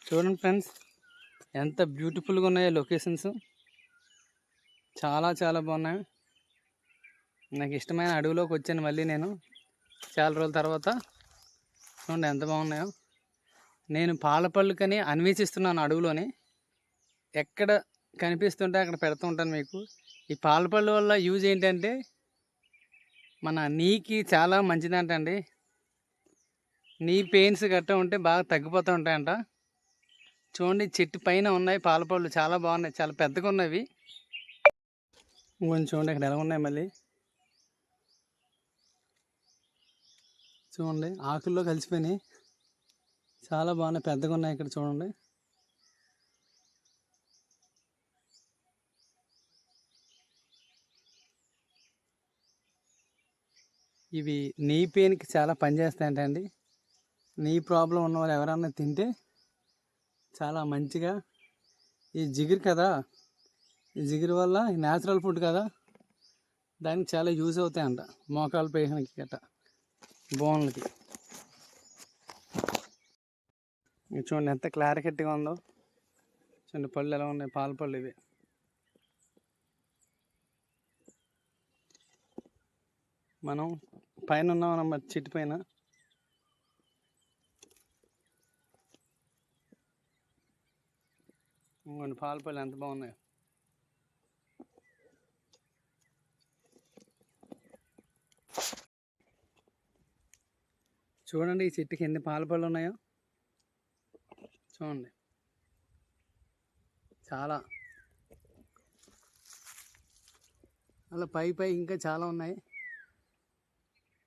చూడండి ఫ్రెండ్స్, ఎంత బ్యూటిఫుల్గా ఉన్నాయో లొకేషన్స్. చాలా చాలా బాగున్నాయి. నాకు ఇష్టమైన అడవిలోకి వచ్చాను మళ్ళీ నేను చాలా రోజుల తర్వాత. చూడండి ఎంత బాగున్నాయో. నేను పాలపళ్ళుకని అన్వేషిస్తున్నాను అడవిలోని. ఎక్కడ కనిపిస్తుంటే అక్కడ పెడుతూ ఉంటాను మీకు. ఈ పాలపళ్ళు వల్ల యూజ్ ఏంటంటే మన నీకి చాలా మంచిదంటండి. నీ పెయిన్స్ గట్ట ఉంటే బాగా తగ్గిపోతూ ఉంటాయంట. చూడండి చెట్టు పైన ఉన్నాయి పాలపళ్ళు, చాలా బాగున్నాయి, చాలా పెద్దగా ఉన్నవి. కొంచెం చూడండి ఇక్కడ ఎలా ఉన్నాయి మళ్ళీ. చూడండి ఆకుల్లో కలిసిపోయినాయి, చాలా బాగున్నాయి, పెద్దగా ఉన్నాయి. ఇక్కడ చూడండి. ఇవి నీ పెయిన్కి చాలా పనిచేస్తాయంటండి. నీ ప్రాబ్లం ఉన్న వాళ్ళు ఎవరన్నా తింటే చాలా మంచిగా, ఈ జిగురు కదా, ఈ జిగురు వల్ల న్యాచురల్ ఫుడ్ కదా, దానికి చాలా యూజ్ అవుతాయంట. మోకాలు పేషెంట్కి గట్ట, బోన్లకి. చూడండి ఎంత క్లారిటీగా ఉందో. చూడండి పళ్ళు ఎలా ఉన్నాయి, పాల పళ్ళు ఇవి. మనం పైన ఉన్నామన్నమాట, చెట్టు పైన. ఇంకోండి పాల పళ్ళు ఎంత బాగున్నాయి. చూడండి ఈ చెట్టుకి ఎన్ని పాల పళ్ళు ఉన్నాయో. చూడండి చాలా, అలా పై పై ఇంకా చాలా ఉన్నాయి.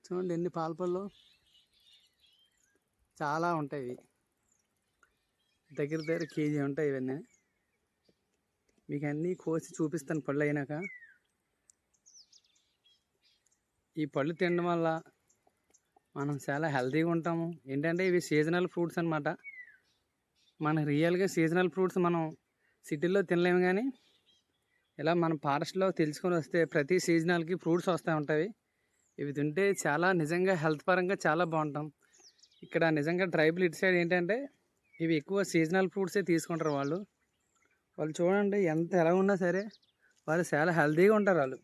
చూడండి ఎన్ని పాలపళ్ళు, చాలా ఉంటాయి. దగ్గర దగ్గర కేజీ ఉంటాయి ఇవన్నీ. మీకు అన్నీ కోసి చూపిస్తాను పళ్ళు అయినాక. ఈ పళ్ళు తినడం వల్ల మనం చాలా హెల్తీగా ఉంటాము. ఏంటంటే ఇవి సీజనల్ ఫ్రూట్స్ అన్నమాట. మన రియల్గా సీజనల్ ఫ్రూట్స్ మనం సిటీలో తినలేము, కానీ ఇలా మన ఫారెస్ట్లో తెలుసుకొని వస్తే ప్రతి సీజనల్కి ఫ్రూట్స్ వస్తూ ఉంటాయి. ఇవి తింటే చాలా నిజంగా హెల్త్ పరంగా చాలా బాగుంటాం. ఇక్కడ నిజంగా ట్రైబల్ ఇటు సైడ్ ఏంటంటే ఇవి ఎక్కువ సీజనల్ ఫ్రూట్సే తీసుకుంటారు వాళ్ళు. చూడండి ఎంత ఎలా ఉన్నా సరే వాళ్ళు చాలా హెల్తీగా ఉంటారు వాళ్ళు.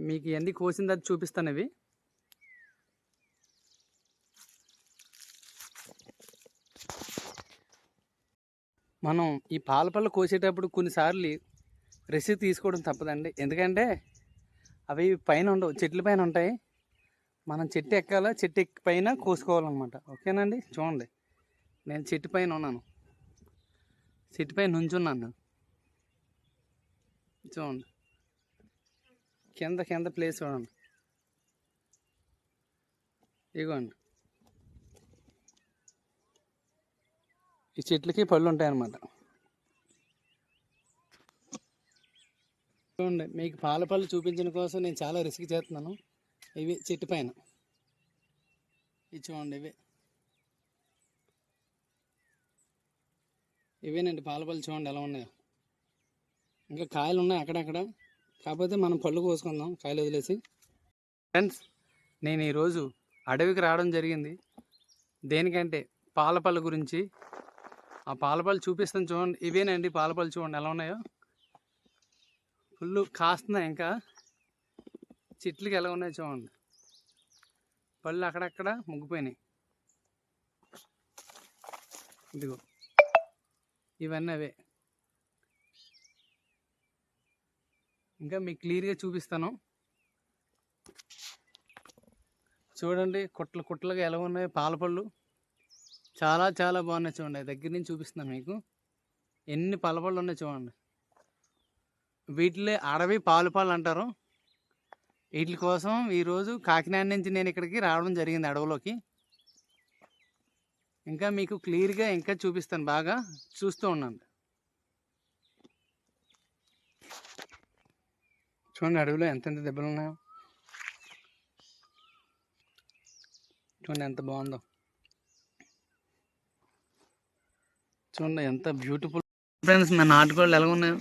మీకు ఇవన్నీ కోసిన తర్వాత చూపిస్తాను. ఇవి మనం ఈ పాలపళ్ళు కోసేటప్పుడు కొన్నిసార్లు రెసిపీ తీసుకోవడం తప్పదండి. ఎందుకంటే అవి పైన ఉండవు, చెట్ల పైన ఉంటాయి. మనం చెట్టు ఎక్కాల, చెట్టు ఎక్కి పైన కోసుకోవాలన్నమాట. ఓకేనండి. చూడండి నేను చెట్టు పైన ఉన్నాను, చెట్టు పైన నుంచున్నాను. చూడండి కింద కింద ప్లేస్ చూడండి. ఇదిగోండి ఈ చెట్లకి పళ్ళు ఉంటాయి అన్నమాట. చూడండి మీకు పాల పళ్ళు చూపించడం కోసం నేను చాలా రిస్క్ చేస్తున్నాను. ఇవి చెట్టు పైన, ఇవి చూడండి, ఇవేనండి పాల పళ్ళు. చూడండి ఎలా ఉన్నాయో. ఇంకా కాయలు ఉన్నాయి అక్కడక్కడ, కాకపోతే మనం పళ్ళు కోసుకుందాం కాయలు వదిలేసి. ఫ్రెండ్స్, నేను ఈరోజు అడవికి రావడం జరిగింది. దేనికంటే పాలపళ్ళు గురించి. ఆ పాలపళ్ళు చూపిస్తాను చూడండి. ఇవేనండి పాలపళ్ళు. చూడండి ఎలా ఉన్నాయో, ఫుల్ కాస్తున్నాయి. ఇంకా చెట్లకి ఎలా ఉన్నాయో చూడండి. పళ్ళు అక్కడక్కడ ముగ్గిపోయినాయి. ఇదిగో ఇవన్నీ అవే. ఇంకా మీకు క్లియర్గా చూపిస్తాను. చూడండి కుట్టలు కుట్టలుగా ఎలా ఉన్నాయి పాలపళ్ళు. చాలా చాలా బాగున్నాయి. చూడండి దగ్గర నుంచి చూపిస్తున్నాను మీకు. ఎన్ని పాలపళ్ళు ఉన్నాయి చూడండి. వీటిలో అడవి పాలు అంటారు. వీటి కోసం ఈరోజు కాకినాడ నుంచి నేను ఇక్కడికి రావడం జరిగింది, అడవిలోకి. ఇంకా మీకు క్లియర్గా ఇంకా చూపిస్తాను, బాగా చూస్తూ ఉండండి. చూడండి అడవిలో ఎంతెంత దెబ్బలు ఉన్నాయో. చూడండి ఎంత బాగుందో. చూడండి ఎంత బ్యూటిఫుల్. ఫ్రెండ్స్, నా నాటుకోళ్ళు ఎలా ఉన్నాయో.